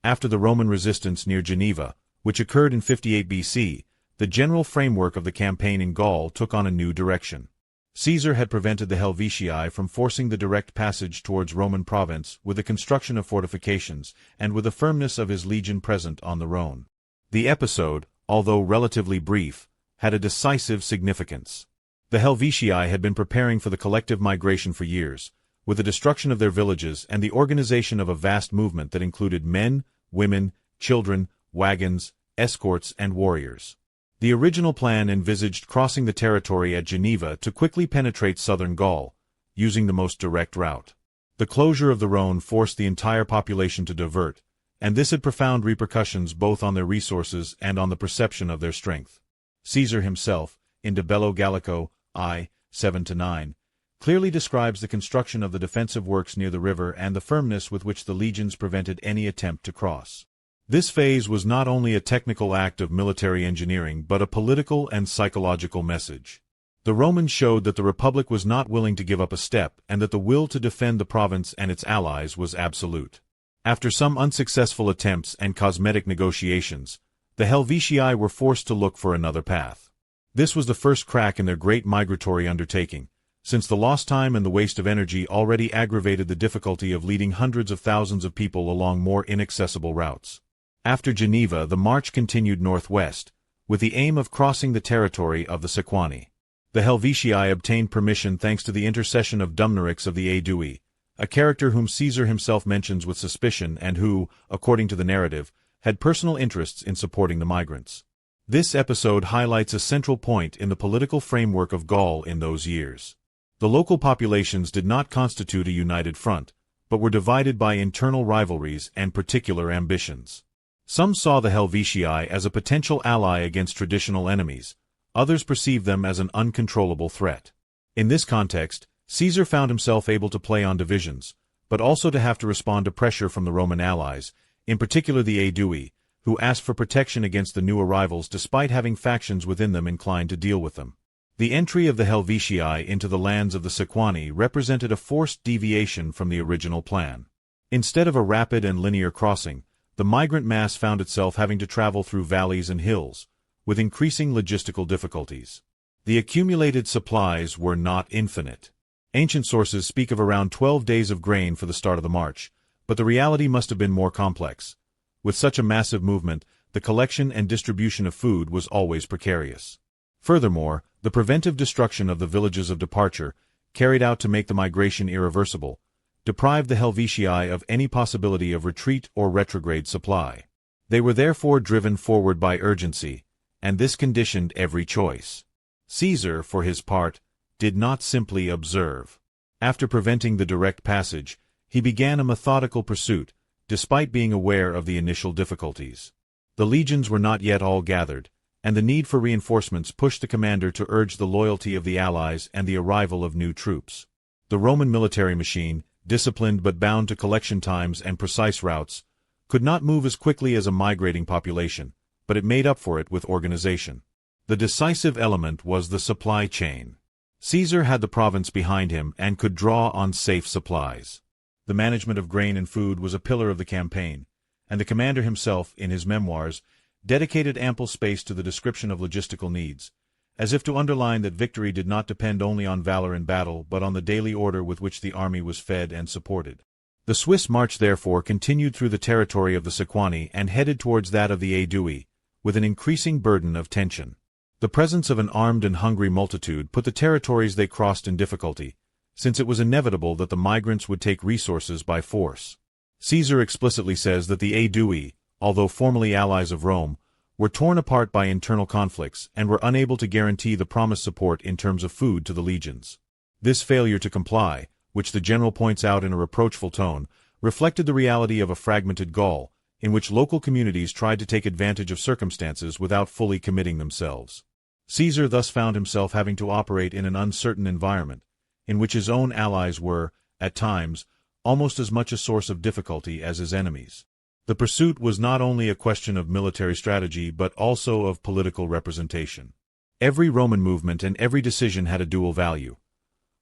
After the Roman resistance near Geneva, which occurred in 58 BC, the general framework of the campaign in Gaul took on a new direction. Caesar had prevented the Helvetii from forcing the direct passage towards Roman province with the construction of fortifications and with the firmness of his legion present on the Rhône. The episode, although relatively brief, had a decisive significance. The Helvetii had been preparing for the collective migration for years, with the destruction of their villages and the organization of a vast movement that included men, women, children, wagons, escorts, and warriors. The original plan envisaged crossing the territory at Geneva to quickly penetrate southern Gaul, using the most direct route. The closure of the Rhône forced the entire population to divert, and this had profound repercussions both on their resources and on the perception of their strength. Caesar himself, in De Bello Gallico, I. 7-9, clearly describes the construction of the defensive works near the river and the firmness with which the legions prevented any attempt to cross. This phase was not only a technical act of military engineering but a political and psychological message. The Romans showed that the Republic was not willing to give up a step and that the will to defend the province and its allies was absolute. After some unsuccessful attempts and cosmetic negotiations, the Helvetii were forced to look for another path. This was the first crack in their great migratory undertaking, since the lost time and the waste of energy already aggravated the difficulty of leading hundreds of thousands of people along more inaccessible routes. After Geneva, the march continued northwest, with the aim of crossing the territory of the Sequani. The Helvetii obtained permission thanks to the intercession of Dumnorix of the Aedui, a character whom Caesar himself mentions with suspicion and who, according to the narrative, had personal interests in supporting the migrants. This episode highlights a central point in the political framework of Gaul in those years. The local populations did not constitute a united front, but were divided by internal rivalries and particular ambitions. Some saw the Helvetii as a potential ally against traditional enemies, others perceived them as an uncontrollable threat. In this context, Caesar found himself able to play on divisions, but also to have to respond to pressure from the Roman allies, in particular the Aedui, who asked for protection against the new arrivals despite having factions within them inclined to deal with them. The entry of the Helvetii into the lands of the Sequani represented a forced deviation from the original plan. Instead of a rapid and linear crossing, the migrant mass found itself having to travel through valleys and hills, with increasing logistical difficulties. The accumulated supplies were not infinite. Ancient sources speak of around 12 days of grain for the start of the march, but the reality must have been more complex. With such a massive movement, the collection and distribution of food was always precarious. Furthermore, the preventive destruction of the villages of departure, carried out to make the migration irreversible, deprived the Helvetii of any possibility of retreat or retrograde supply. They were therefore driven forward by urgency, and this conditioned every choice. Caesar, for his part, did not simply observe. After preventing the direct passage, he began a methodical pursuit, despite being aware of the initial difficulties. The legions were not yet all gathered, and the need for reinforcements pushed the commander to urge the loyalty of the allies and the arrival of new troops. The Roman military machine, disciplined but bound to collection times and precise routes, could not move as quickly as a migrating population, but it made up for it with organization. The decisive element was the supply chain. Caesar had the province behind him and could draw on safe supplies. The management of grain and food was a pillar of the campaign, and the commander himself, in his memoirs, dedicated ample space to the description of logistical needs, as if to underline that victory did not depend only on valor in battle but on the daily order with which the army was fed and supported. The Swiss march therefore continued through the territory of the Sequani and headed towards that of the Aedui, with an increasing burden of tension. The presence of an armed and hungry multitude put the territories they crossed in difficulty, since it was inevitable that the migrants would take resources by force. Caesar explicitly says that the Aedui, although formally allies of Rome, were torn apart by internal conflicts and were unable to guarantee the promised support in terms of food to the legions. This failure to comply, which the general points out in a reproachful tone, reflected the reality of a fragmented Gaul, in which local communities tried to take advantage of circumstances without fully committing themselves. Caesar thus found himself having to operate in an uncertain environment, in which his own allies were, at times, almost as much a source of difficulty as his enemies. The pursuit was not only a question of military strategy but also of political representation. Every Roman movement and every decision had a dual value.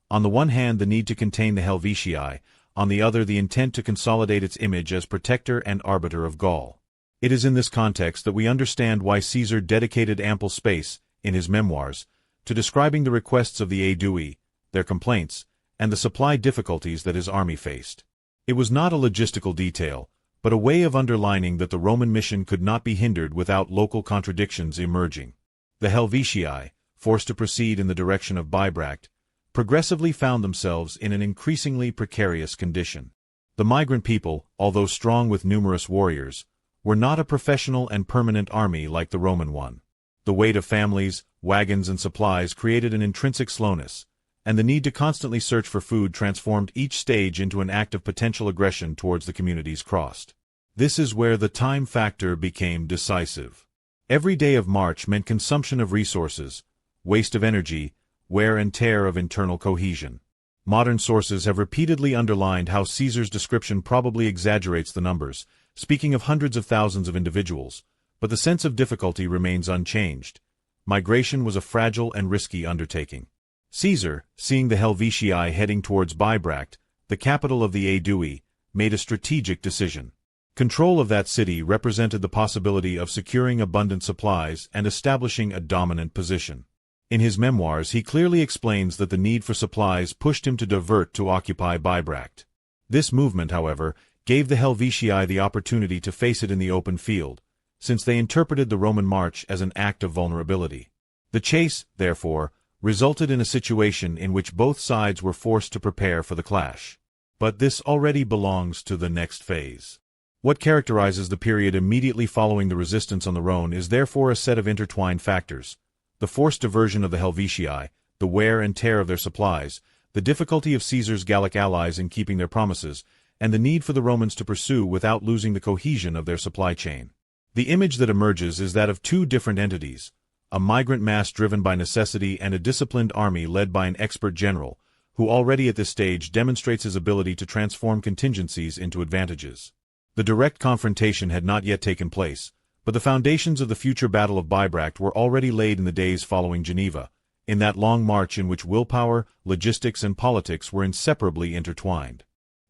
On the one hand, the need to contain the Helvetii, on the other the intent to consolidate its image as protector and arbiter of Gaul. It is in this context that we understand why Caesar dedicated ample space, in his memoirs, to describing the requests of the Aedui, their complaints, and the supply difficulties that his army faced. It was not a logistical detail, but a way of underlining that the Roman mission could not be hindered without local contradictions emerging. The Helvetii, forced to proceed in the direction of Bibracte, progressively found themselves in an increasingly precarious condition. The migrant people, although strong with numerous warriors, were not a professional and permanent army like the Roman one. The weight of families, wagons, and supplies created an intrinsic slowness, and the need to constantly search for food transformed each stage into an act of potential aggression towards the communities crossed. This is where the time factor became decisive. Every day of march meant consumption of resources, waste of energy, wear and tear of internal cohesion. Modern sources have repeatedly underlined how Caesar's description probably exaggerates the numbers, speaking of hundreds of thousands of individuals, but the sense of difficulty remains unchanged. Migration was a fragile and risky undertaking. Caesar, seeing the Helvetii heading towards Bibracte, the capital of the Aedui, made a strategic decision. Control of that city represented the possibility of securing abundant supplies and establishing a dominant position. In his memoirs he clearly explains that the need for supplies pushed him to divert to occupy Bibracte. This movement, however, gave the Helvetii the opportunity to face it in the open field, since they interpreted the Roman march as an act of vulnerability. The chase, therefore, resulted in a situation in which both sides were forced to prepare for the clash. But this already belongs to the next phase. What characterizes the period immediately following the resistance on the Rhône is therefore a set of intertwined factors: the forced diversion of the Helvetii, the wear and tear of their supplies, the difficulty of Caesar's Gallic allies in keeping their promises, and the need for the Romans to pursue without losing the cohesion of their supply chain. The image that emerges is that of two different entities: a migrant mass driven by necessity and a disciplined army led by an expert general, who already at this stage demonstrates his ability to transform contingencies into advantages. The direct confrontation had not yet taken place, but the foundations of the future Battle of Bibracte were already laid in the days following Geneva, in that long march in which willpower, logistics, and politics were inseparably intertwined.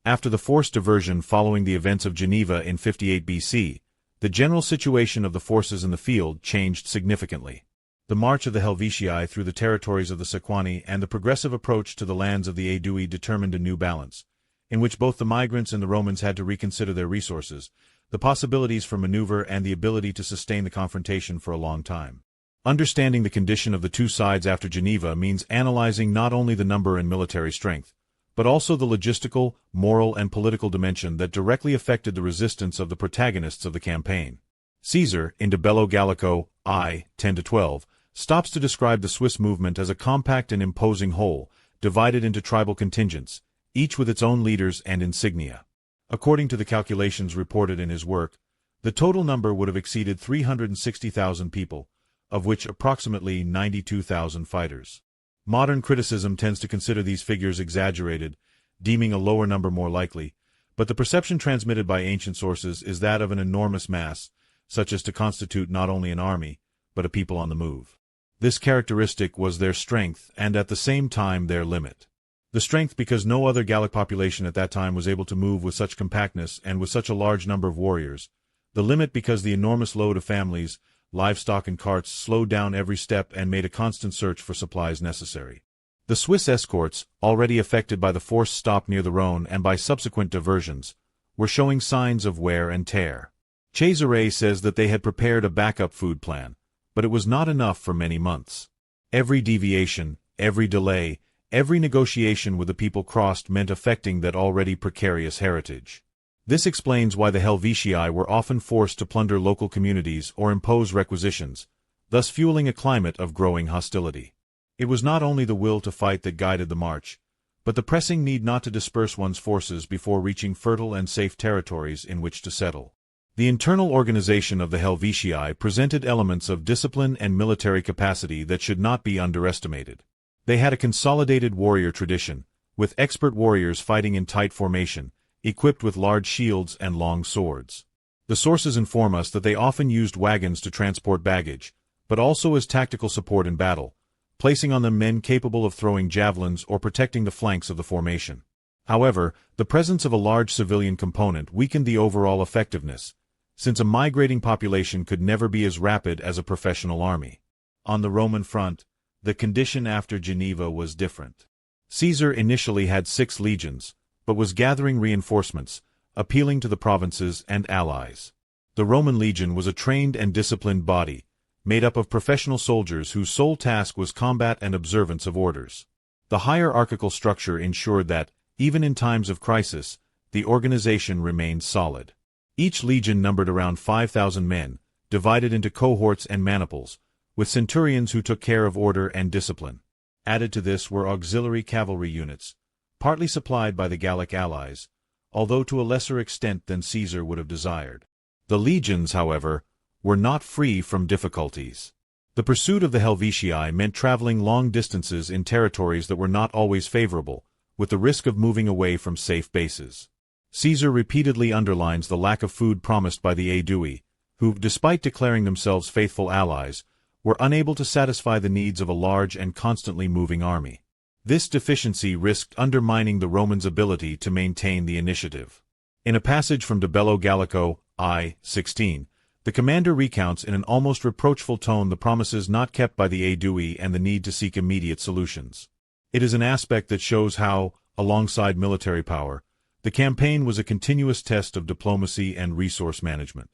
After the forced diversion following the events of Geneva in 58 BC, the general situation of the forces in the field changed significantly. The march of the Helvetii through the territories of the Sequani and the progressive approach to the lands of the Aedui determined a new balance, in which both the migrants and the Romans had to reconsider their resources, the possibilities for maneuver, and the ability to sustain the confrontation for a long time. Understanding the condition of the two sides after Geneva means analyzing not only the number and military strength, but also the logistical, moral, and political dimension that directly affected the resistance of the protagonists of the campaign. Caesar, in Bello Gallico, I. 10-12, stops to describe the Swiss movement as a compact and imposing whole, divided into tribal contingents, each with its own leaders and insignia. According to the calculations reported in his work, the total number would have exceeded 360,000 people, of which approximately 92,000 fighters. Modern criticism tends to consider these figures exaggerated, deeming a lower number more likely, but the perception transmitted by ancient sources is that of an enormous mass, such as to constitute not only an army, but a people on the move. This characteristic was their strength and at the same time their limit. The strength because no other Gallic population at that time was able to move with such compactness and with such a large number of warriors. The limit because the enormous load of families, livestock, and carts slowed down every step and made a constant search for supplies necessary. The Swiss escorts, already affected by the forced stop near the Rhône and by subsequent diversions, were showing signs of wear and tear. Cesare says that they had prepared a backup food plan, but it was not enough for many months. Every deviation, every delay, every negotiation with the people crossed meant affecting that already precarious heritage. This explains why the Helvetii were often forced to plunder local communities or impose requisitions, thus fueling a climate of growing hostility. It was not only the will to fight that guided the march, but the pressing need not to disperse one's forces before reaching fertile and safe territories in which to settle. The internal organization of the Helvetii presented elements of discipline and military capacity that should not be underestimated. They had a consolidated warrior tradition, with expert warriors fighting in tight formation, equipped with large shields and long swords. The sources inform us that they often used wagons to transport baggage, but also as tactical support in battle, placing on them men capable of throwing javelins or protecting the flanks of the formation. However, the presence of a large civilian component weakened the overall effectiveness, since a migrating population could never be as rapid as a professional army. On the Roman front, the condition after Geneva was different. Caesar initially had 6 legions, but was gathering reinforcements, appealing to the provinces and allies. The Roman legion was a trained and disciplined body, made up of professional soldiers whose sole task was combat and observance of orders. The hierarchical structure ensured that, even in times of crisis, the organization remained solid. Each legion numbered around 5,000 men, divided into cohorts and maniples, with centurions who took care of order and discipline. Added to this were auxiliary cavalry units, partly supplied by the Gallic allies, although to a lesser extent than Caesar would have desired. The legions, however, were not free from difficulties. The pursuit of the Helvetii meant traveling long distances in territories that were not always favorable, with the risk of moving away from safe bases. Caesar repeatedly underlines the lack of food promised by the Aedui, who, despite declaring themselves faithful allies, were unable to satisfy the needs of a large and constantly moving army. This deficiency risked undermining the Romans' ability to maintain the initiative. In a passage from Bello Gallico, I-16, the commander recounts in an almost reproachful tone the promises not kept by the Aedui and the need to seek immediate solutions. It is an aspect that shows how, alongside military power, the campaign was a continuous test of diplomacy and resource management.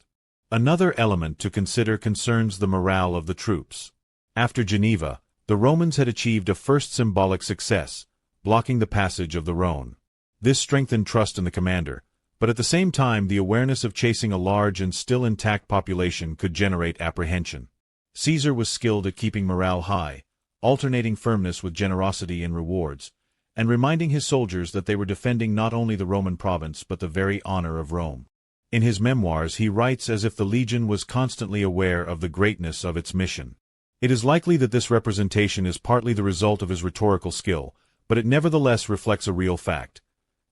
Another element to consider concerns the morale of the troops. After Geneva, the Romans had achieved a first symbolic success, blocking the passage of the Rhône. This strengthened trust in the commander, but at the same time the awareness of chasing a large and still intact population could generate apprehension. Caesar was skilled at keeping morale high, alternating firmness with generosity in rewards, and reminding his soldiers that they were defending not only the Roman province but the very honor of Rome. In his memoirs he writes as if the legion was constantly aware of the greatness of its mission. It is likely that this representation is partly the result of his rhetorical skill, but it nevertheless reflects a real fact.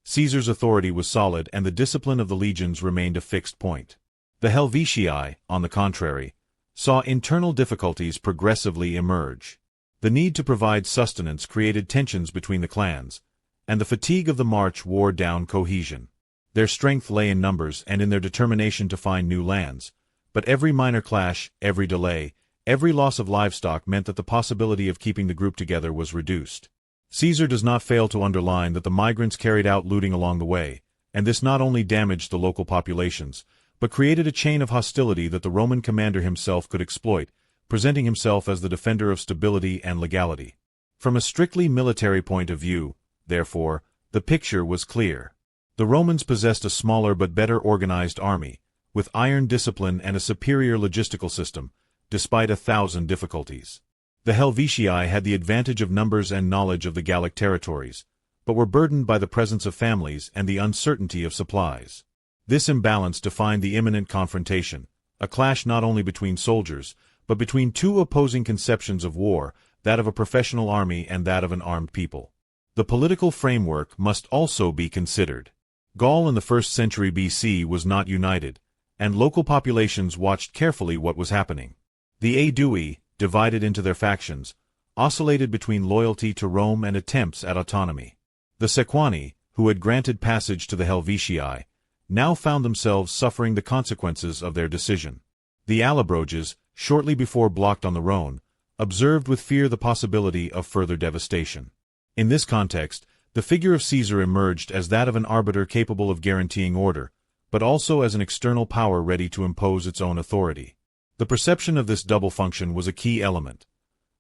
Caesar's authority was solid and the discipline of the legions remained a fixed point. The Helvetii, on the contrary, saw internal difficulties progressively emerge. The need to provide sustenance created tensions between the clans, and the fatigue of the march wore down cohesion. Their strength lay in numbers and in their determination to find new lands, but every minor clash, every delay, every loss of livestock meant that the possibility of keeping the group together was reduced. Caesar does not fail to underline that the migrants carried out looting along the way, and this not only damaged the local populations, but created a chain of hostility that the Roman commander himself could exploit, presenting himself as the defender of stability and legality. From a strictly military point of view, therefore, the picture was clear. The Romans possessed a smaller but better organized army, with iron discipline and a superior logistical system, despite 1,000 difficulties. The Helvetii had the advantage of numbers and knowledge of the Gallic territories, but were burdened by the presence of families and the uncertainty of supplies. This imbalance defined the imminent confrontation, a clash not only between soldiers, but between two opposing conceptions of war, that of a professional army and that of an armed people. The political framework must also be considered. Gaul in the 1st century BC was not united, and local populations watched carefully what was happening. The Aedui, divided into their factions, oscillated between loyalty to Rome and attempts at autonomy. The Sequani, who had granted passage to the Helvetii, now found themselves suffering the consequences of their decision. The Allobroges, shortly before blocked on the Rhône, observed with fear the possibility of further devastation. In this context, the figure of Caesar emerged as that of an arbiter capable of guaranteeing order, but also as an external power ready to impose its own authority. The perception of this double function was a key element.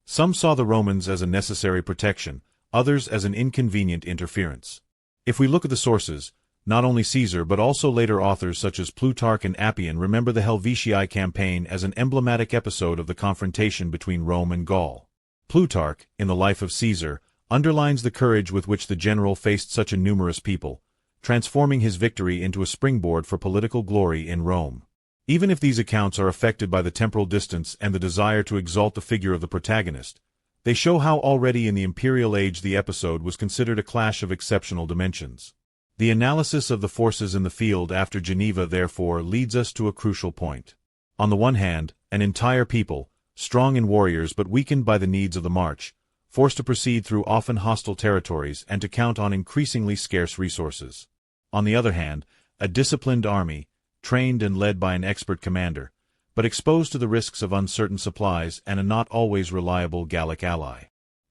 Some saw the Romans as a necessary protection, others as an inconvenient interference. If we look at the sources, not only Caesar but also later authors such as Plutarch and Appian remember the Helvetii campaign as an emblematic episode of the confrontation between Rome and Gaul. Plutarch, in the Life of Caesar, underlines the courage with which the general faced such a numerous people, transforming his victory into a springboard for political glory in Rome. Even if these accounts are affected by the temporal distance and the desire to exalt the figure of the protagonist, they show how already in the imperial age the episode was considered a clash of exceptional dimensions. The analysis of the forces in the field after Geneva therefore leads us to a crucial point. On the one hand, an entire people, strong in warriors but weakened by the needs of the march, forced to proceed through often hostile territories and to count on increasingly scarce resources. On the other hand, a disciplined army, trained and led by an expert commander, but exposed to the risks of uncertain supplies and a not always reliable Gallic ally.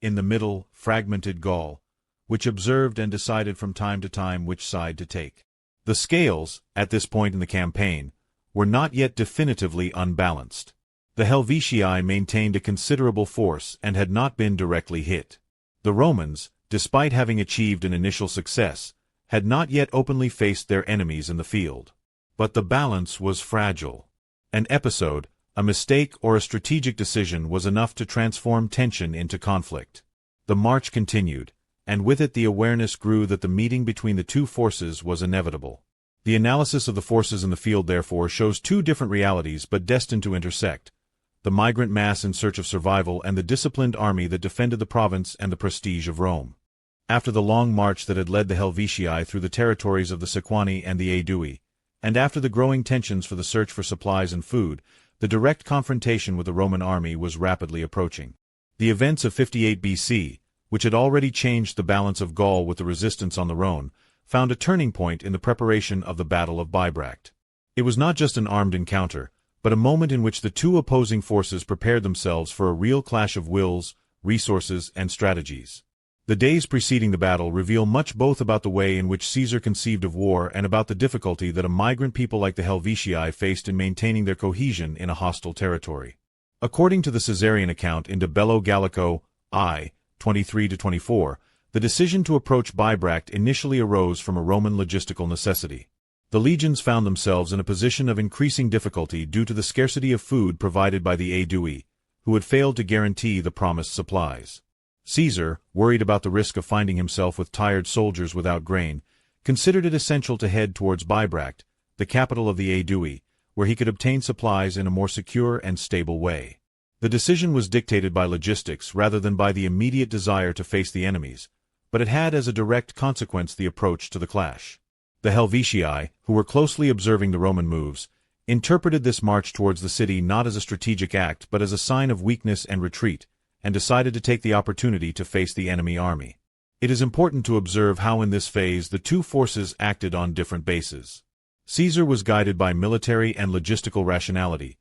In the middle, fragmented Gaul, which observed and decided from time to time which side to take. The scales, at this point in the campaign, were not yet definitively unbalanced. The Helvetii maintained a considerable force and had not been directly hit. The Romans, despite having achieved an initial success, had not yet openly faced their enemies in the field. But the balance was fragile. An episode, a mistake or a strategic decision was enough to transform tension into conflict. The march continued, and with it the awareness grew that the meeting between the two forces was inevitable. The analysis of the forces in the field therefore shows two different realities but destined to intersect: the migrant mass in search of survival and the disciplined army that defended the province and the prestige of Rome. After the long march that had led the Helvetii through the territories of the Sequani and the Aedui, and after the growing tensions for the search for supplies and food, the direct confrontation with the Roman army was rapidly approaching. The events of 58 BC, which had already changed the balance of Gaul with the resistance on the Rhône, found a turning point in the preparation of the Battle of Bibracte. It was not just an armed encounter, but a moment in which the two opposing forces prepared themselves for a real clash of wills, resources, and strategies. The days preceding the battle reveal much both about the way in which Caesar conceived of war and about the difficulty that a migrant people like the Helvetii faced in maintaining their cohesion in a hostile territory. According to the Caesarian account in Bello Gallico, I. 23-24, the decision to approach Bibracte initially arose from a Roman logistical necessity. The legions found themselves in a position of increasing difficulty due to the scarcity of food provided by the Aedui, who had failed to guarantee the promised supplies. Caesar, worried about the risk of finding himself with tired soldiers without grain, considered it essential to head towards Bibracte, the capital of the Aedui, where he could obtain supplies in a more secure and stable way. The decision was dictated by logistics rather than by the immediate desire to face the enemies, but it had as a direct consequence the approach to the clash. The Helvetii, who were closely observing the Roman moves, interpreted this march towards the city not as a strategic act but as a sign of weakness and retreat, and decided to take the opportunity to face the enemy army. It is important to observe how in this phase the two forces acted on different bases. Caesar was guided by military and logistical rationality,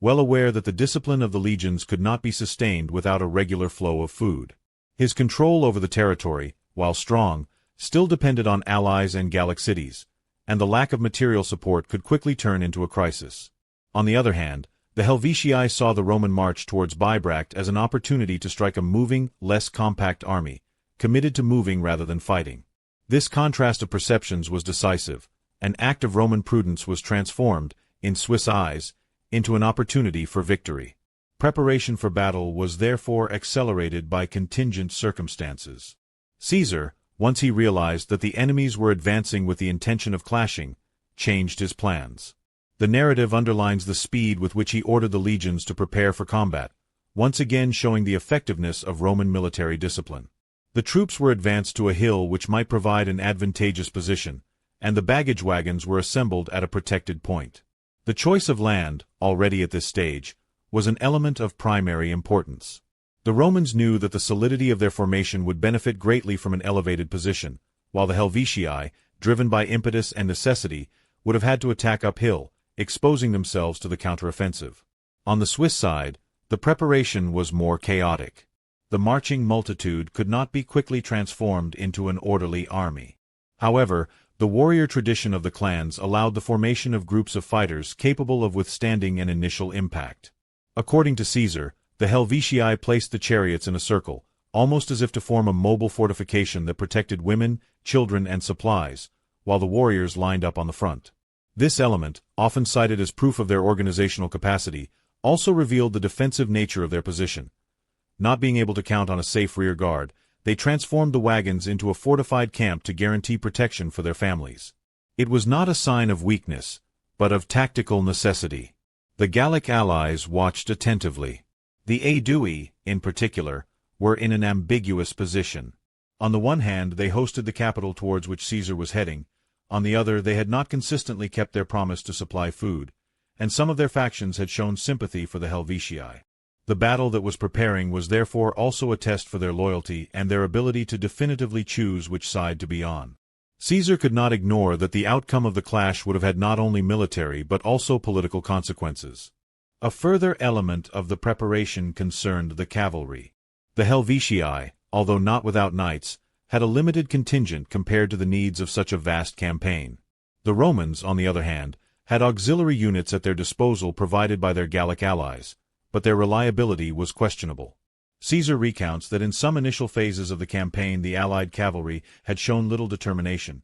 well aware that the discipline of the legions could not be sustained without a regular flow of food. His control over the territory, while strong, still depended on allies and Gallic cities, and the lack of material support could quickly turn into a crisis. On the other hand, the Helvetii saw the Roman march towards Bibracte as an opportunity to strike a moving, less compact army, committed to moving rather than fighting. This contrast of perceptions was decisive. An act of Roman prudence was transformed, in Swiss eyes, into an opportunity for victory. Preparation for battle was therefore accelerated by contingent circumstances. Caesar, once he realized that the enemies were advancing with the intention of clashing, changed his plans. The narrative underlines the speed with which he ordered the legions to prepare for combat, once again showing the effectiveness of Roman military discipline. The troops were advanced to a hill which might provide an advantageous position, and the baggage wagons were assembled at a protected point. The choice of land, already at this stage, was an element of primary importance. The Romans knew that the solidity of their formation would benefit greatly from an elevated position, while the Helvetii, driven by impetus and necessity, would have had to attack uphill, exposing themselves to the counteroffensive. On the Swiss side, the preparation was more chaotic. The marching multitude could not be quickly transformed into an orderly army. However, the warrior tradition of the clans allowed the formation of groups of fighters capable of withstanding an initial impact. According to Caesar, the Helvetii placed the chariots in a circle, almost as if to form a mobile fortification that protected women, children, and supplies, while the warriors lined up on the front. This element, often cited as proof of their organizational capacity, also revealed the defensive nature of their position. Not being able to count on a safe rear guard, they transformed the wagons into a fortified camp to guarantee protection for their families. It was not a sign of weakness, but of tactical necessity. The Gallic allies watched attentively. The Aedui, in particular, were in an ambiguous position. On the one hand, they hosted the capital towards which Caesar was heading. On the other, they had not consistently kept their promise to supply food, and some of their factions had shown sympathy for the Helvetii. The battle that was preparing was therefore also a test for their loyalty and their ability to definitively choose which side to be on. Caesar could not ignore that the outcome of the clash would have had not only military but also political consequences. A further element of the preparation concerned the cavalry. The Helvetii, although not without knights, had a limited contingent compared to the needs of such a vast campaign. The Romans, on the other hand, had auxiliary units at their disposal provided by their Gallic allies, but their reliability was questionable. Caesar recounts that in some initial phases of the campaign the allied cavalry had shown little determination,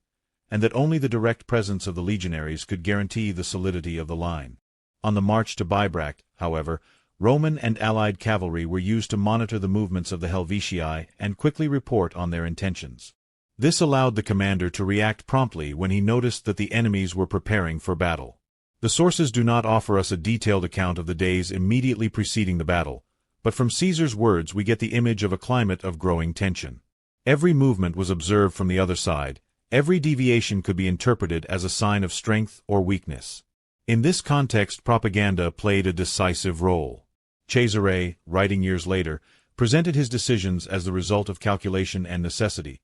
and that only the direct presence of the legionaries could guarantee the solidity of the line. On the march to Bibracte, however, Roman and allied cavalry were used to monitor the movements of the Helvetii and quickly report on their intentions. This allowed the commander to react promptly when he noticed that the enemies were preparing for battle. The sources do not offer us a detailed account of the days immediately preceding the battle, but from Caesar's words we get the image of a climate of growing tension. Every movement was observed from the other side, every deviation could be interpreted as a sign of strength or weakness. In this context propaganda played a decisive role. Cesare, writing years later, presented his decisions as the result of calculation and necessity,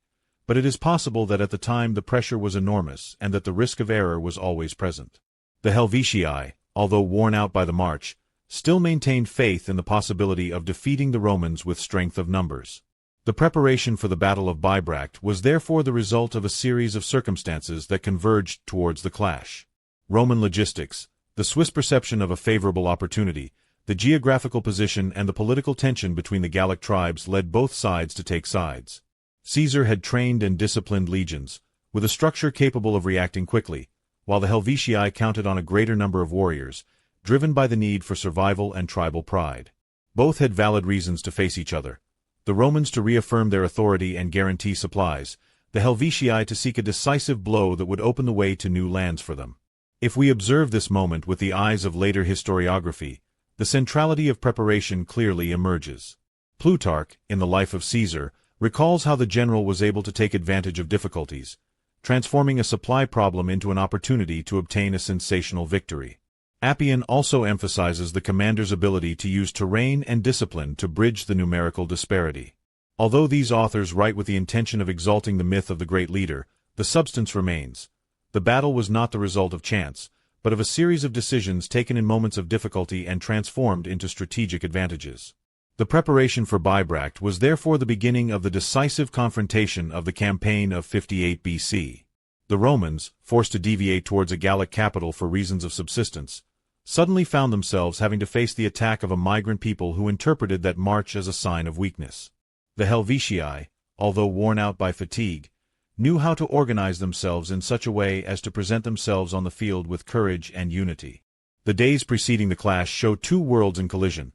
but it is possible that at the time the pressure was enormous and that the risk of error was always present. The Helvetii, although worn out by the march, still maintained faith in the possibility of defeating the Romans with strength of numbers. The preparation for the Battle of Bibracte was therefore the result of a series of circumstances that converged towards the clash. Roman logistics, the Swiss perception of a favorable opportunity, the geographical position and the political tension between the Gallic tribes led both sides to take sides. Caesar had trained and disciplined legions, with a structure capable of reacting quickly, while the Helvetii counted on a greater number of warriors, driven by the need for survival and tribal pride. Both had valid reasons to face each other. The Romans to reaffirm their authority and guarantee supplies, the Helvetii to seek a decisive blow that would open the way to new lands for them. If we observe this moment with the eyes of later historiography, the centrality of preparation clearly emerges. Plutarch, in the Life of Caesar, recalls how the general was able to take advantage of difficulties, transforming a supply problem into an opportunity to obtain a sensational victory. Appian also emphasizes the commander's ability to use terrain and discipline to bridge the numerical disparity. Although these authors write with the intention of exalting the myth of the great leader, the substance remains. The battle was not the result of chance, but of a series of decisions taken in moments of difficulty and transformed into strategic advantages. The preparation for Bibracte was therefore the beginning of the decisive confrontation of the campaign of 58 BC. The Romans, forced to deviate towards a Gallic capital for reasons of subsistence, suddenly found themselves having to face the attack of a migrant people who interpreted that march as a sign of weakness. The Helvetii, although worn out by fatigue, knew how to organize themselves in such a way as to present themselves on the field with courage and unity. The days preceding the clash show two worlds in collision.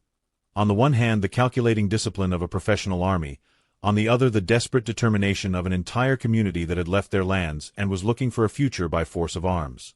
On the one hand the calculating discipline of a professional army, on the other the desperate determination of an entire community that had left their lands and was looking for a future by force of arms.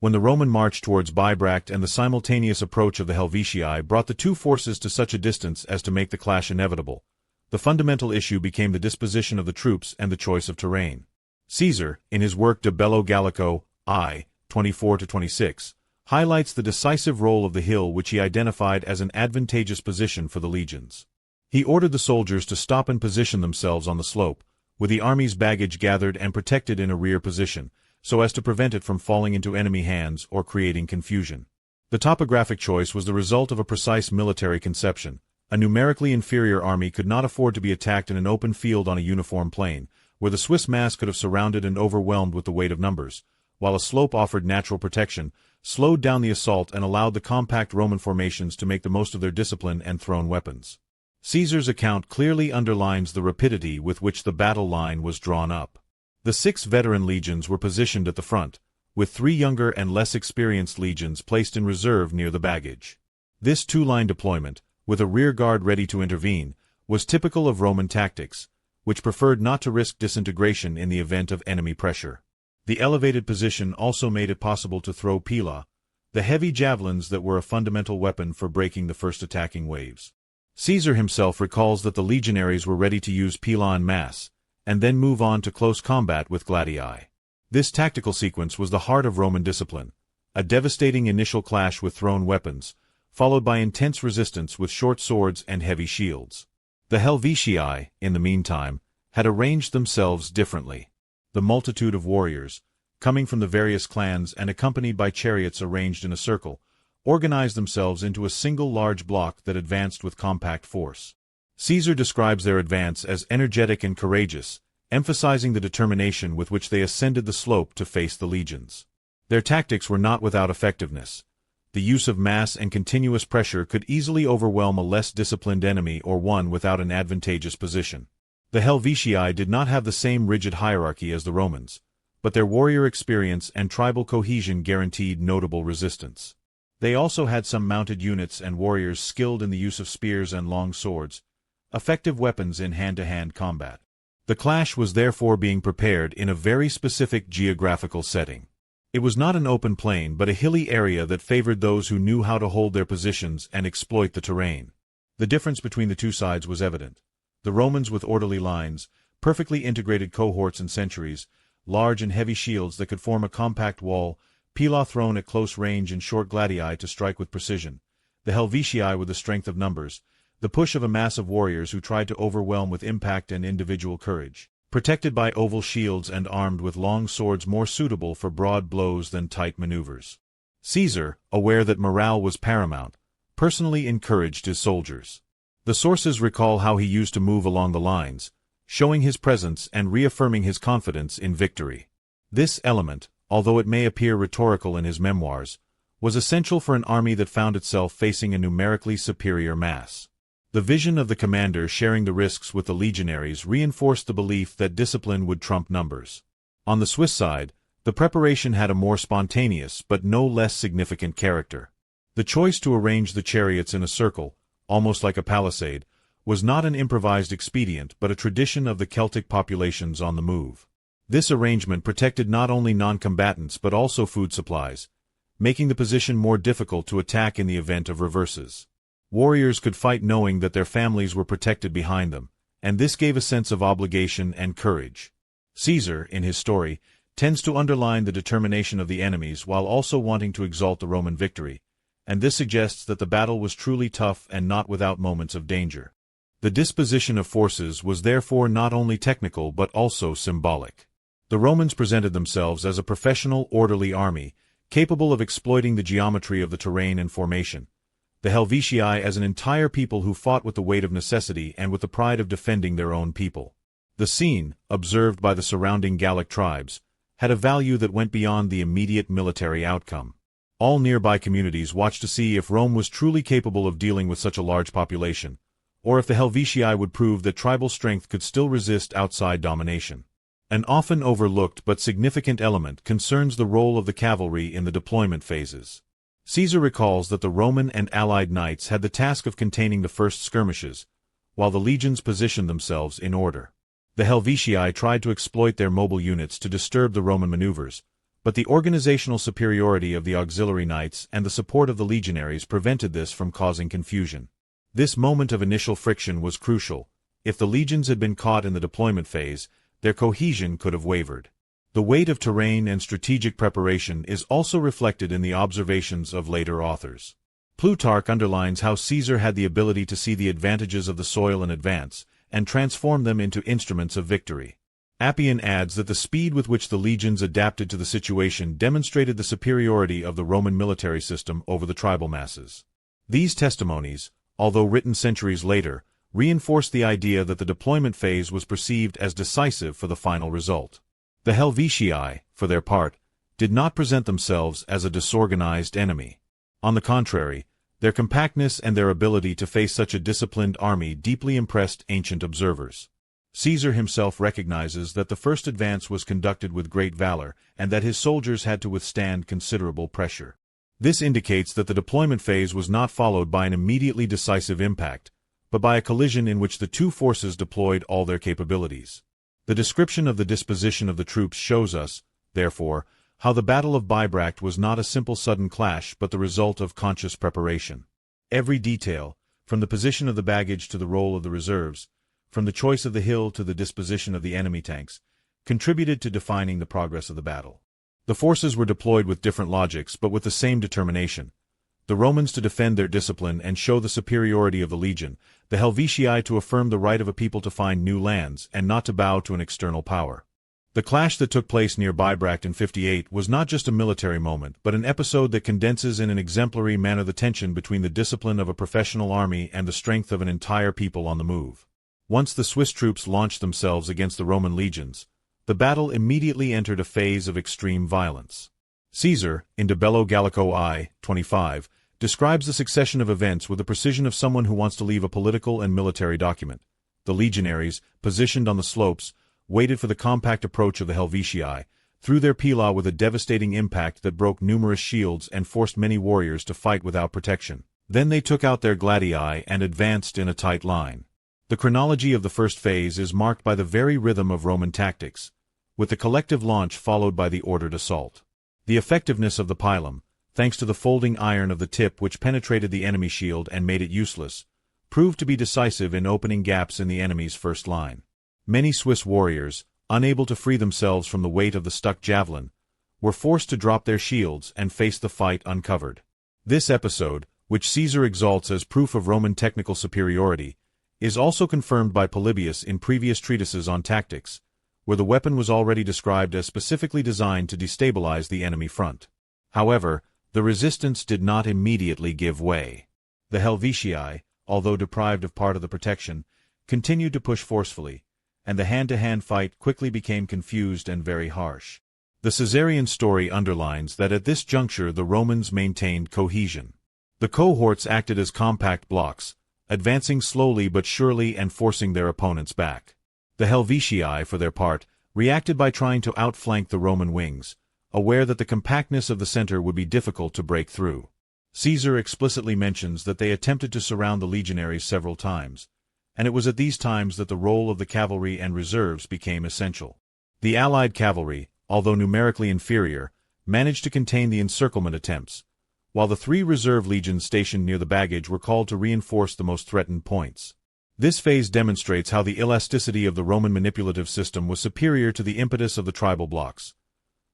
When the Roman march towards Bibracte and the simultaneous approach of the Helvetii brought the two forces to such a distance as to make the clash inevitable, the fundamental issue became the disposition of the troops and the choice of terrain. Caesar, in his work De Bello Gallico, I. 24-26, highlights the decisive role of the hill which he identified as an advantageous position for the legions. He ordered the soldiers to stop and position themselves on the slope, with the army's baggage gathered and protected in a rear position, so as to prevent it from falling into enemy hands or creating confusion. The topographic choice was the result of a precise military conception. A numerically inferior army could not afford to be attacked in an open field on a uniform plain, where the Swiss mass could have surrounded and overwhelmed with the weight of numbers, while a slope offered natural protection, slowed down the assault and allowed the compact Roman formations to make the most of their discipline and thrown weapons. Caesar's account clearly underlines the rapidity with which the battle line was drawn up. The 6 veteran legions were positioned at the front, with 3 younger and less experienced legions placed in reserve near the baggage. This two-line deployment, with a rear guard ready to intervene, was typical of Roman tactics, which preferred not to risk disintegration in the event of enemy pressure. The elevated position also made it possible to throw pila, the heavy javelins that were a fundamental weapon for breaking the first attacking waves. Caesar himself recalls that the legionaries were ready to use pila en masse, and then move on to close combat with gladii. This tactical sequence was the heart of Roman discipline, a devastating initial clash with thrown weapons, followed by intense resistance with short swords and heavy shields. The Helvetii, in the meantime, had arranged themselves differently. The multitude of warriors, coming from the various clans and accompanied by chariots arranged in a circle, organized themselves into a single large block that advanced with compact force. Caesar describes their advance as energetic and courageous, emphasizing the determination with which they ascended the slope to face the legions. Their tactics were not without effectiveness. The use of mass and continuous pressure could easily overwhelm a less disciplined enemy or one without an advantageous position. The Helvetii did not have the same rigid hierarchy as the Romans, but their warrior experience and tribal cohesion guaranteed notable resistance. They also had some mounted units and warriors skilled in the use of spears and long swords, effective weapons in hand-to-hand combat. The clash was therefore being prepared in a very specific geographical setting. It was not an open plain but a hilly area that favored those who knew how to hold their positions and exploit the terrain. The difference between the two sides was evident. The Romans with orderly lines, perfectly integrated cohorts and centuries, large and heavy shields that could form a compact wall, pila thrown at close range and short gladii to strike with precision. The Helvetii with the strength of numbers, the push of a mass of warriors who tried to overwhelm with impact and individual courage, protected by oval shields and armed with long swords more suitable for broad blows than tight maneuvers. Caesar, aware that morale was paramount, personally encouraged his soldiers. The sources recall how he used to move along the lines, showing his presence and reaffirming his confidence in victory. This element, although it may appear rhetorical in his memoirs, was essential for an army that found itself facing a numerically superior mass. The vision of the commander sharing the risks with the legionaries reinforced the belief that discipline would trump numbers. On the Swiss side, the preparation had a more spontaneous but no less significant character. The choice to arrange the chariots in a circle, almost like a palisade, was not an improvised expedient but a tradition of the Celtic populations on the move. This arrangement protected not only non-combatants but also food supplies, making the position more difficult to attack in the event of reverses. Warriors could fight knowing that their families were protected behind them, and this gave a sense of obligation and courage. Caesar, in his story, tends to underline the determination of the enemies while also wanting to exalt the Roman victory, and this suggests that the battle was truly tough and not without moments of danger. The disposition of forces was therefore not only technical but also symbolic. The Romans presented themselves as a professional, orderly army, capable of exploiting the geometry of the terrain and formation. The Helvetii as an entire people who fought with the weight of necessity and with the pride of defending their own people. The scene, observed by the surrounding Gallic tribes, had a value that went beyond the immediate military outcome. All nearby communities watched to see if Rome was truly capable of dealing with such a large population, or if the Helvetii would prove that tribal strength could still resist outside domination. An often overlooked but significant element concerns the role of the cavalry in the deployment phases. Caesar recalls that the Roman and allied knights had the task of containing the first skirmishes, while the legions positioned themselves in order. The Helvetii tried to exploit their mobile units to disturb the Roman maneuvers, but the organizational superiority of the auxiliary knights and the support of the legionaries prevented this from causing confusion. This moment of initial friction was crucial. If the legions had been caught in the deployment phase, their cohesion could have wavered. The weight of terrain and strategic preparation is also reflected in the observations of later authors. Plutarch underlines how Caesar had the ability to see the advantages of the soil in advance, and transform them into instruments of victory. Appian adds that the speed with which the legions adapted to the situation demonstrated the superiority of the Roman military system over the tribal masses. These testimonies, although written centuries later, reinforced the idea that the deployment phase was perceived as decisive for the final result. The Helvetii, for their part, did not present themselves as a disorganized enemy. On the contrary, their compactness and their ability to face such a disciplined army deeply impressed ancient observers. Caesar himself recognizes that the first advance was conducted with great valor and that his soldiers had to withstand considerable pressure. This indicates that the deployment phase was not followed by an immediately decisive impact, but by a collision in which the two forces deployed all their capabilities. The description of the disposition of the troops shows us, therefore, how the Battle of Bibracte was not a simple sudden clash but the result of conscious preparation. Every detail, from the position of the baggage to the role of the reserves, from the choice of the hill to the disposition of the enemy tanks, contributed to defining the progress of the battle. The forces were deployed with different logics but with the same determination. the Romans to defend their discipline and show the superiority of the legion, the Helvetii to affirm the right of a people to find new lands and not to bow to an external power. The clash that took place near Bibracte in 58 was not just a military moment, but an episode that condenses in an exemplary manner the tension between the discipline of a professional army and the strength of an entire people on the move. Once the Swiss troops launched themselves against the Roman legions, the battle immediately entered a phase of extreme violence. Caesar, in De Bello Gallico I, 25, describes the succession of events with the precision of someone who wants to leave a political and military document. The legionaries, positioned on the slopes, waited for the compact approach of the Helvetii, threw their pila with a devastating impact that broke numerous shields and forced many warriors to fight without protection. Then they took out their gladii and advanced in a tight line. The chronology of the first phase is marked by the very rhythm of Roman tactics, with the collective launch followed by the ordered assault. The effectiveness of the pilum, thanks to the folding iron of the tip which penetrated the enemy shield and made it useless, proved to be decisive in opening gaps in the enemy's first line. Many Swiss warriors, unable to free themselves from the weight of the stuck javelin, were forced to drop their shields and face the fight uncovered. This episode, which Caesar exalts as proof of Roman technical superiority, is also confirmed by Polybius in previous treatises on tactics, where the weapon was already described as specifically designed to destabilize the enemy front. However, the resistance did not immediately give way. The Helvetii, although deprived of part of the protection, continued to push forcefully, and the hand-to-hand fight quickly became confused and very harsh. The Caesarian story underlines that at this juncture the Romans maintained cohesion. The cohorts acted as compact blocks, advancing slowly but surely and forcing their opponents back. The Helvetii, for their part, reacted by trying to outflank the Roman wings, aware that the compactness of the center would be difficult to break through. Caesar explicitly mentions that they attempted to surround the legionaries several times, and it was at these times that the role of the cavalry and reserves became essential. The allied cavalry, although numerically inferior, managed to contain the encirclement attempts, while the 3 reserve legions stationed near the baggage were called to reinforce the most threatened points. This phase demonstrates how the elasticity of the Roman manipulative system was superior to the impetus of the tribal blocks.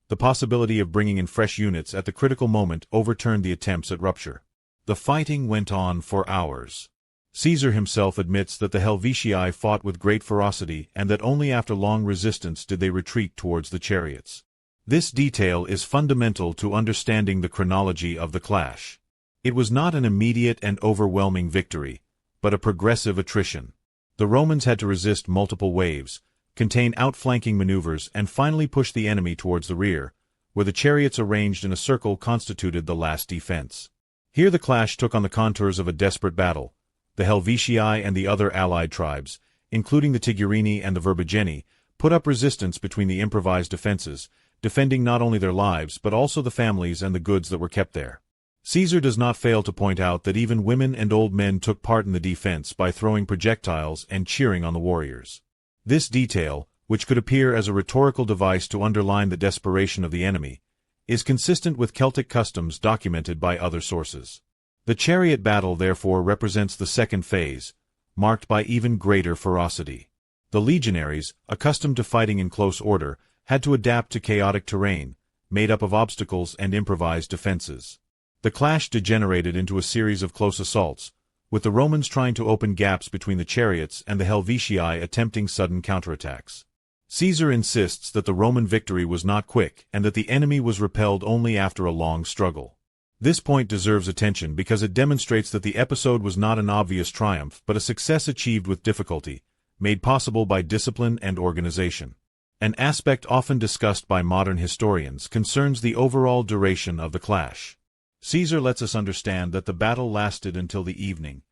The possibility of bringing in fresh units at the critical moment overturned the attempts at rupture. The fighting went on for hours. Caesar himself admits that the Helvetii fought with great ferocity and that only after long resistance did they retreat towards the chariots. This detail is fundamental to understanding the chronology of the clash. It was not an immediate and overwhelming victory, but a progressive attrition. The Romans had to resist multiple waves, contain outflanking maneuvers, and finally push the enemy towards the rear, where the chariots arranged in a circle constituted the last defense. Here the clash took on the contours of a desperate battle. The Helvetii and the other allied tribes, including the Tigurini and the Verbigeni, put up resistance between the improvised defenses, defending not only their lives but also the families and the goods that were kept there. Caesar does not fail to point out that even women and old men took part in the defense by throwing projectiles and cheering on the warriors. This detail, which could appear as a rhetorical device to underline the desperation of the enemy, is consistent with Celtic customs documented by other sources. The chariot battle therefore represents the second phase, marked by even greater ferocity. The legionaries, accustomed to fighting in close order, had to adapt to chaotic terrain, made up of obstacles and improvised defenses. The clash degenerated into a series of close assaults, with the Romans trying to open gaps between the chariots and the Helvetii attempting sudden counterattacks. Caesar insists that the Roman victory was not quick and that the enemy was repelled only after a long struggle. This point deserves attention because it demonstrates that the episode was not an obvious triumph but a success achieved with difficulty, made possible by discipline and organization. An aspect often discussed by modern historians concerns the overall duration of the clash. Caesar lets us understand that the battle lasted until the evening,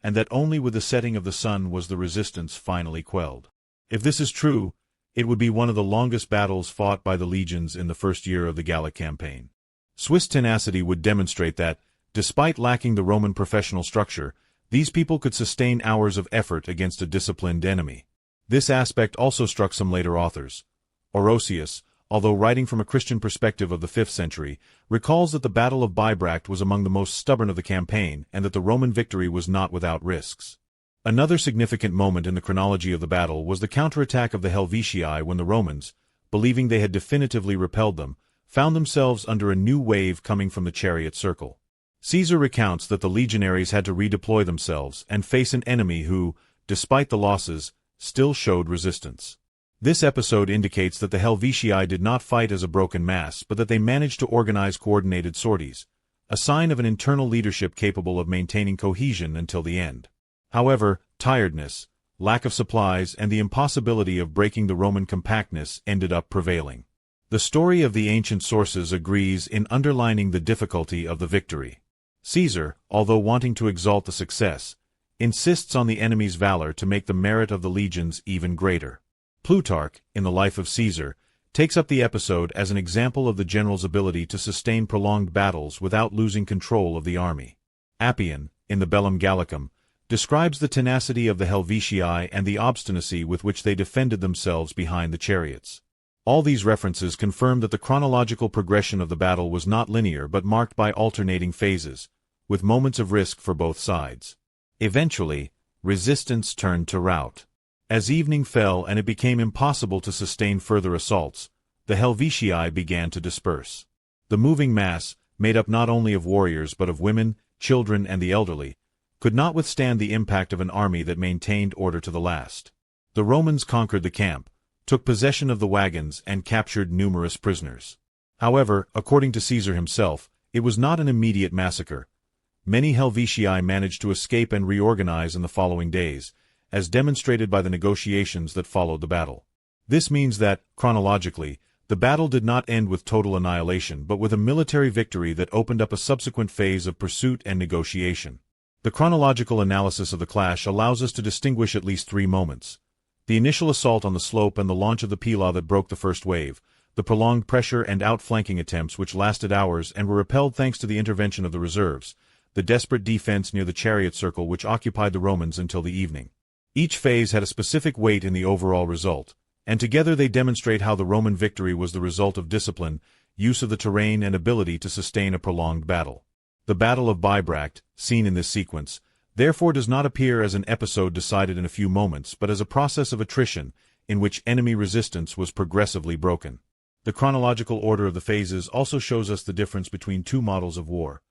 and that only with the setting of the sun was the resistance finally quelled. If this is true, it would be one of the longest battles fought by the legions in the first year of the Gallic campaign. Swiss tenacity would demonstrate that, despite lacking the Roman professional structure, these people could sustain hours of effort against a disciplined enemy. This aspect also struck some later authors. Orosius, although writing from a Christian perspective of the 5th century, recalls that the Battle of Bibracte was among the most stubborn of the campaign and that the Roman victory was not without risks. Another significant moment in the chronology of the battle was the counterattack of the Helvetii when the Romans, believing they had definitively repelled them, found themselves under a new wave coming from the chariot circle. Caesar recounts that the legionaries had to redeploy themselves and face an enemy who, despite the losses, still showed resistance. This episode indicates that the Helvetii did not fight as a broken mass but that they managed to organize coordinated sorties, a sign of an internal leadership capable of maintaining cohesion until the end. However, tiredness, lack of supplies, and the impossibility of breaking the Roman compactness ended up prevailing. The story of the ancient sources agrees in underlining the difficulty of the victory. Caesar, although wanting to exalt the success, insists on the enemy's valor to make the merit of the legions even greater. Plutarch, in the Life of Caesar, takes up the episode as an example of the general's ability to sustain prolonged battles without losing control of the army. Appian, in the Bello Gallicum, describes the tenacity of the Helvetii and the obstinacy with which they defended themselves behind the chariots. All these references confirm that the chronological progression of the battle was not linear but marked by alternating phases, with moments of risk for both sides. Eventually, resistance turned to rout. As evening fell and it became impossible to sustain further assaults, the Helvetii began to disperse. The moving mass, made up not only of warriors but of women, children, and the elderly, could not withstand the impact of an army that maintained order to the last. The Romans conquered the camp, took possession of the wagons, and captured numerous prisoners. However, according to Caesar himself, it was not an immediate massacre. Many Helvetii managed to escape and reorganize in the following days, as demonstrated by the negotiations that followed the battle. This means that, chronologically, the battle did not end with total annihilation but with a military victory that opened up a subsequent phase of pursuit and negotiation. The chronological analysis of the clash allows us to distinguish at least three moments: the initial assault on the slope and the launch of the pila that broke the first wave, the prolonged pressure and outflanking attempts which lasted hours and were repelled thanks to the intervention of the reserves, the desperate defense near the chariot circle which occupied the Romans until the evening. Each phase had a specific weight in the overall result, and together they demonstrate how the Roman victory was the result of discipline, use of the terrain, and ability to sustain a prolonged battle. The Battle of Bibracte, seen in this sequence, therefore does not appear as an episode decided in a few moments but as a process of attrition in which enemy resistance was progressively broken. The chronological order of the phases also shows us the difference between two models of war.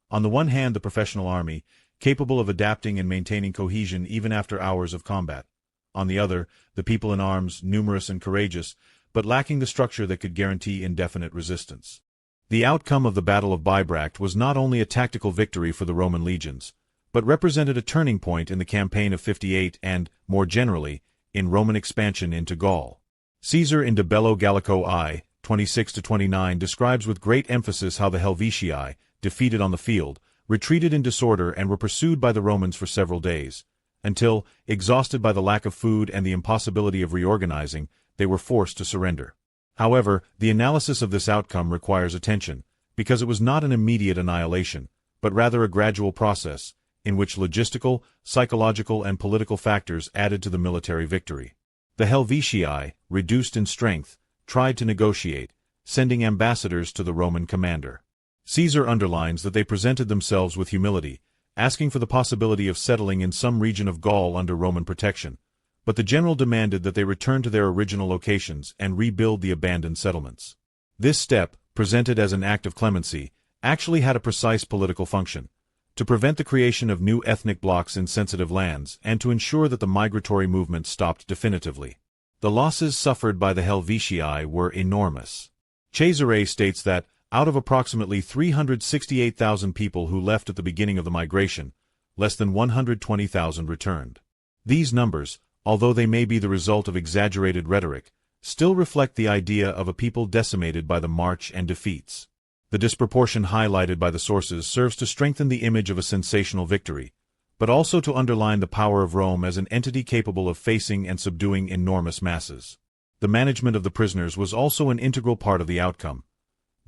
On the one hand, the professional army, capable of adapting and maintaining cohesion even after hours of combat. On the other, the people in arms, numerous and courageous, but lacking the structure that could guarantee indefinite resistance. The outcome of the Battle of Bibracte was not only a tactical victory for the Roman legions, but represented a turning point in the campaign of 58 and, more generally, in Roman expansion into Gaul. Caesar in De Bello Gallico I, 26-29 describes with great emphasis how the Helvetii, defeated on the field, retreated in disorder and were pursued by the Romans for several days, until, exhausted by the lack of food and the impossibility of reorganizing, they were forced to surrender. However, the analysis of this outcome requires attention, because it was not an immediate annihilation, but rather a gradual process, in which logistical, psychological, and political factors added to the military victory. The Helvetii, reduced in strength, tried to negotiate, sending ambassadors to the Roman commander. Caesar underlines that they presented themselves with humility, asking for the possibility of settling in some region of Gaul under Roman protection, but the general demanded that they return to their original locations and rebuild the abandoned settlements. This step, presented as an act of clemency, actually had a precise political function: to prevent the creation of new ethnic blocs in sensitive lands and to ensure that the migratory movement stopped definitively. The losses suffered by the Helvetii were enormous. Cesare states that, out of approximately 368,000 people who left at the beginning of the migration, less than 120,000 returned. These numbers, although they may be the result of exaggerated rhetoric, still reflect the idea of a people decimated by the march and defeats. The disproportion highlighted by the sources serves to strengthen the image of a sensational victory, but also to underline the power of Rome as an entity capable of facing and subduing enormous masses. The management of the prisoners was also an integral part of the outcome.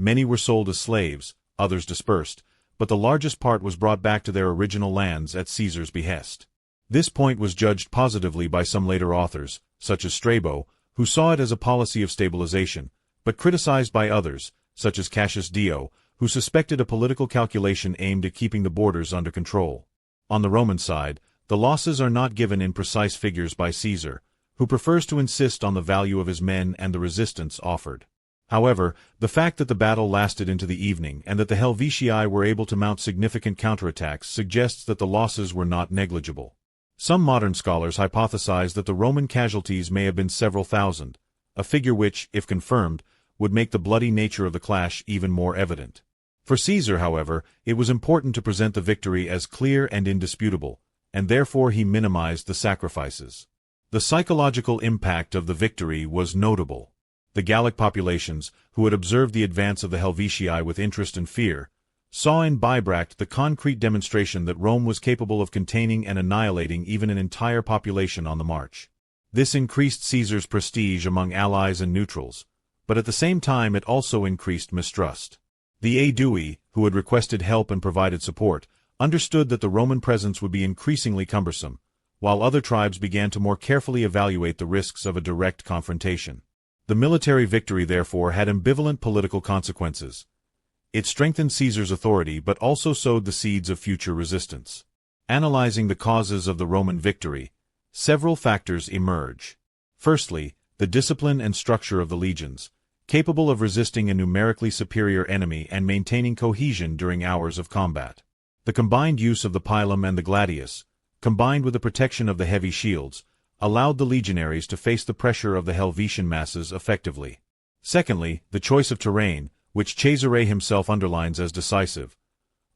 Many were sold as slaves, others dispersed, but the largest part was brought back to their original lands at Caesar's behest. This point was judged positively by some later authors, such as Strabo, who saw it as a policy of stabilization, but criticized by others, such as Cassius Dio, who suspected a political calculation aimed at keeping the borders under control. On the Roman side, the losses are not given in precise figures by Caesar, who prefers to insist on the value of his men and the resistance offered. However, the fact that the battle lasted into the evening and that the Helvetii were able to mount significant counterattacks suggests that the losses were not negligible. Some modern scholars hypothesize that the Roman casualties may have been several thousand, a figure which, if confirmed, would make the bloody nature of the clash even more evident. For Caesar, however, it was important to present the victory as clear and indisputable, and therefore he minimized the sacrifices. The psychological impact of the victory was notable. The Gallic populations, who had observed the advance of the Helvetii with interest and fear, saw in Bibracte the concrete demonstration that Rome was capable of containing and annihilating even an entire population on the march. This increased Caesar's prestige among allies and neutrals, but at the same time it also increased mistrust. The Aedui, who had requested help and provided support, understood that the Roman presence would be increasingly cumbersome, while other tribes began to more carefully evaluate the risks of a direct confrontation. The military victory, therefore, had ambivalent political consequences. It strengthened Caesar's authority but also sowed the seeds of future resistance. Analyzing the causes of the Roman victory, several factors emerge. Firstly, the discipline and structure of the legions, capable of resisting a numerically superior enemy and maintaining cohesion during hours of combat. The combined use of the pilum and the gladius, combined with the protection of the heavy shields, allowed the legionaries to face the pressure of the Helvetian masses effectively. Secondly, the choice of terrain, which Cesare himself underlines as decisive.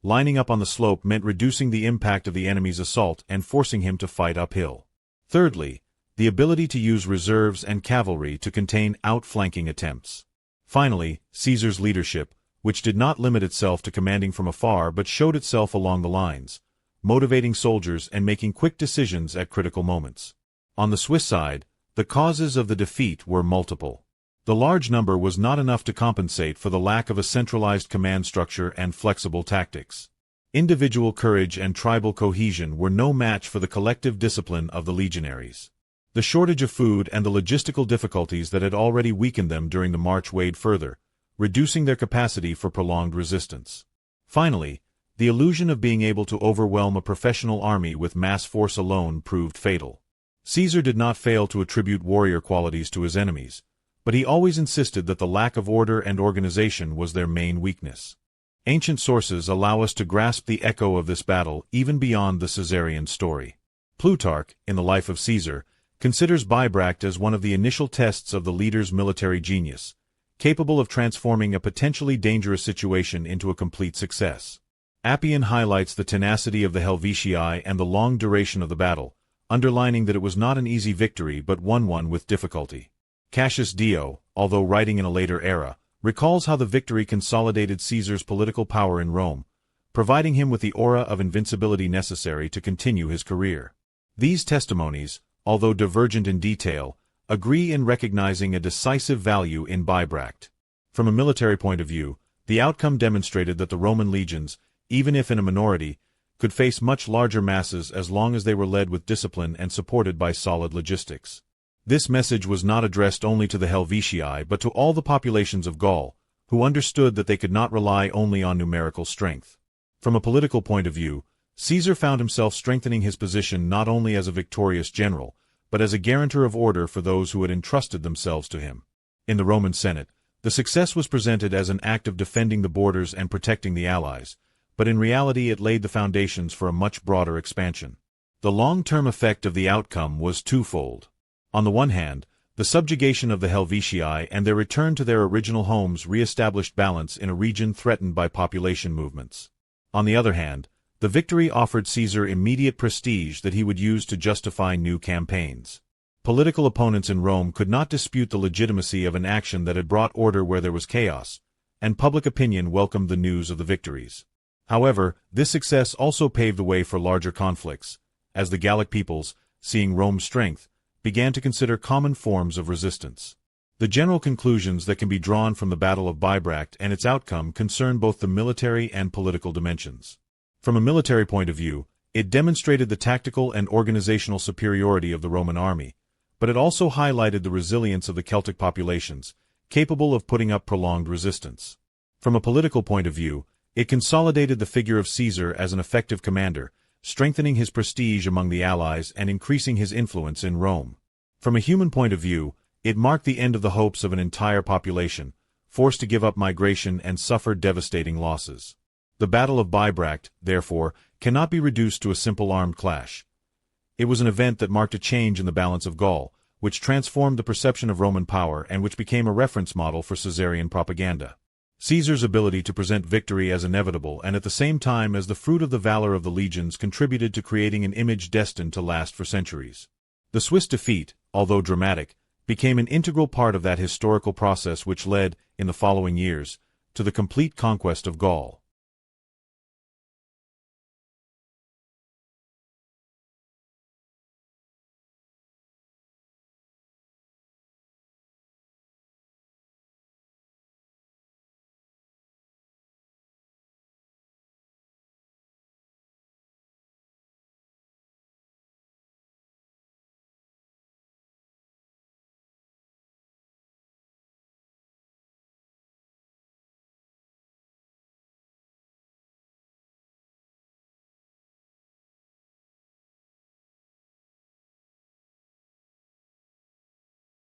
Lining up on the slope meant reducing the impact of the enemy's assault and forcing him to fight uphill. Thirdly, the ability to use reserves and cavalry to contain outflanking attempts. Finally, Caesar's leadership, which did not limit itself to commanding from afar but showed itself along the lines, motivating soldiers and making quick decisions at critical moments. On the Swiss side, the causes of the defeat were multiple. The large number was not enough to compensate for the lack of a centralized command structure and flexible tactics. Individual courage and tribal cohesion were no match for the collective discipline of the legionaries. The shortage of food and the logistical difficulties that had already weakened them during the march weighed further, reducing their capacity for prolonged resistance. Finally, the illusion of being able to overwhelm a professional army with mass force alone proved fatal. Caesar did not fail to attribute warrior qualities to his enemies, but he always insisted that the lack of order and organization was their main weakness. Ancient sources allow us to grasp the echo of this battle even beyond the Caesarian story. Plutarch, in the Life of Caesar, considers Bibracte as one of the initial tests of the leader's military genius, capable of transforming a potentially dangerous situation into a complete success. Appian highlights the tenacity of the Helvetii and the long duration of the battle, underlining that it was not an easy victory but won with difficulty. Cassius Dio, although writing in a later era, recalls how the victory consolidated Caesar's political power in Rome, providing him with the aura of invincibility necessary to continue his career. These testimonies, although divergent in detail, agree in recognizing a decisive value in Bibracte. From a military point of view, the outcome demonstrated that the Roman legions, even if in a minority, could face much larger masses as long as they were led with discipline and supported by solid logistics. This message was not addressed only to the Helvetii but to all the populations of Gaul, who understood that they could not rely only on numerical strength. From a political point of view, Caesar found himself strengthening his position not only as a victorious general, but as a guarantor of order for those who had entrusted themselves to him. In the Roman Senate, the success was presented as an act of defending the borders and protecting the allies, but in reality it laid the foundations for a much broader expansion. The long-term effect of the outcome was twofold. On the one hand, the subjugation of the Helvetii and their return to their original homes re-established balance in a region threatened by population movements. On the other hand, the victory offered Caesar immediate prestige that he would use to justify new campaigns. Political opponents in Rome could not dispute the legitimacy of an action that had brought order where there was chaos, and public opinion welcomed the news of the victories. However, this success also paved the way for larger conflicts, as the Gallic peoples, seeing Rome's strength, began to consider common forms of resistance. The general conclusions that can be drawn from the Battle of Bibracte and its outcome concern both the military and political dimensions. From a military point of view, it demonstrated the tactical and organizational superiority of the Roman army, but it also highlighted the resilience of the Celtic populations, capable of putting up prolonged resistance. From a political point of view, it consolidated the figure of Caesar as an effective commander, strengthening his prestige among the allies and increasing his influence in Rome. From a human point of view, it marked the end of the hopes of an entire population, forced to give up migration and suffered devastating losses. The Battle of Bibracte, therefore, cannot be reduced to a simple armed clash. It was an event that marked a change in the balance of Gaul, which transformed the perception of Roman power and which became a reference model for Caesarian propaganda. Caesar's ability to present victory as inevitable and at the same time as the fruit of the valor of the legions contributed to creating an image destined to last for centuries. The Swiss defeat, although dramatic, became an integral part of that historical process which led, in the following years, to the complete conquest of Gaul.